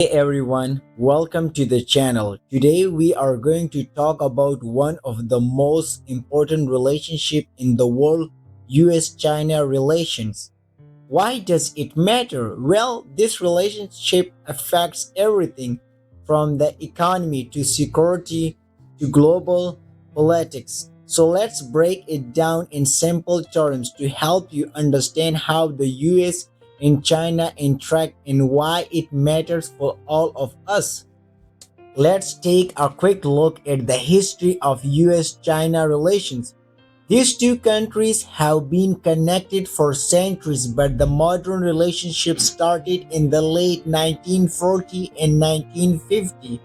Hey everyone, welcome to the channel. Today we are going to talk about one of the most important relationship in the world, US China relations. Why does it matter? Well, this relationship affects everything from the economy to security to global politics. So let's break it down in simple terms to help you understand how the US and China interact and why it matters for all of us. Let's take a quick look at the history of US China relations. These two countries have been connected for centuries, but the modern relationship started in the late 1940 and 1950.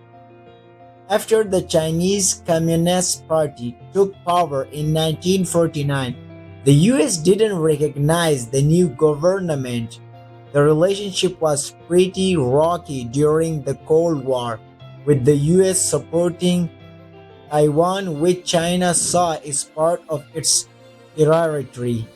After the Chinese Communist Party took power in 1949, the US didn't recognize the new government. The relationship was pretty rocky during the Cold War, with the US supporting Taiwan, which China saw as part of its territory.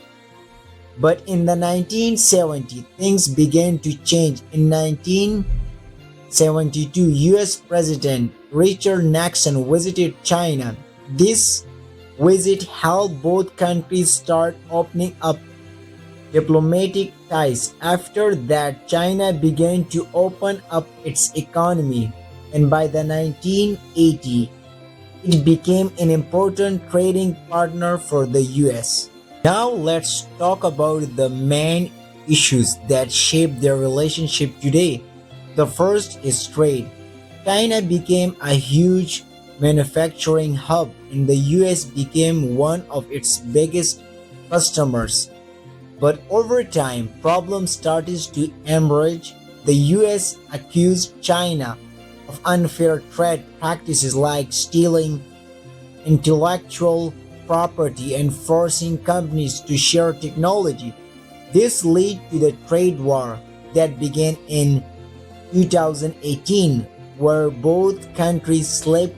But in the 1970s, things began to change. In 1972, US President Richard Nixon visited China. This visit helped both countries start opening up diplomatic ties. After that, China began to open up its economy, and by the 1980s, it became an important trading partner for the US. Now let's talk about the main issues that shape their relationship today. The first is trade. China became a huge manufacturing hub and the US became one of its biggest customers. But over time, problems started to emerge. The US accused China of unfair trade practices like stealing intellectual property and forcing companies to share technology. This led to the trade war that began in 2018, where both countries slapped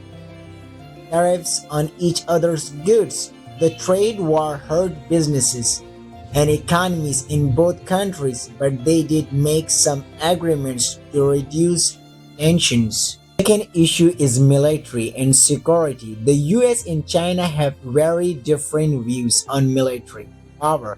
tariffs on each other's goods. The trade war hurt businesses and economies in both countries, but they did make some agreements to reduce tensions. Second issue is military and security. The US and China have very different views on military power.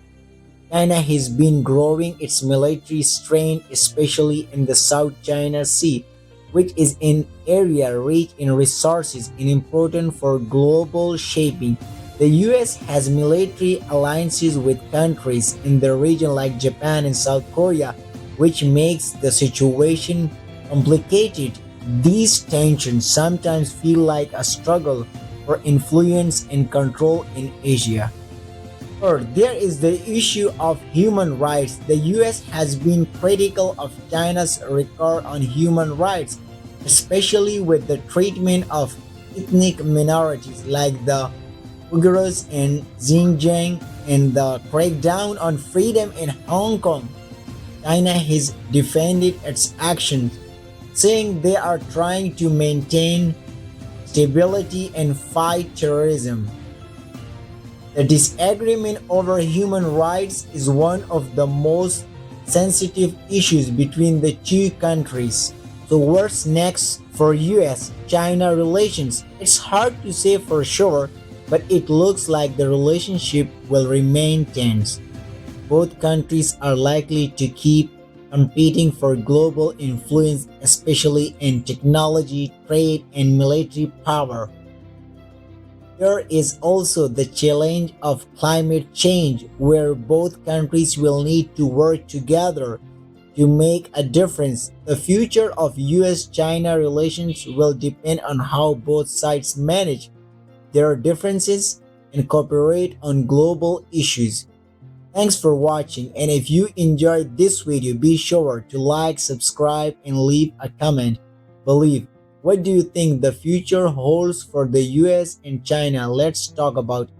China has been growing its military strength, especially in the South China Sea, which is an area rich in resources and important for global shaping. The US has military alliances with countries in the region like Japan and South Korea, which makes the situation complicated. These tensions sometimes feel like a struggle for influence and control in Asia. Third, there is the issue of human rights. The US has been critical of China's record on human rights, especially with the treatment of ethnic minorities like the Uyghurs in Xinjiang and the crackdown on freedom in Hong Kong. China has defended its actions, saying they are trying to maintain stability and fight terrorism. The disagreement over human rights is one of the most sensitive issues between the two countries. So what's next for US-China relations? It's hard to say for sure, but it looks like the relationship will remain tense. Both countries are likely to keep competing for global influence, especially in technology, trade, and military power. There is also the challenge of climate change, where both countries will need to work together to make a difference. The future of US-China relations will depend on how both sides manage their differences and cooperate on global issues. Thanks for watching, and if you enjoyed this video, be sure to like, subscribe, and leave a comment. What do you think the future holds for the US and China? Let's talk about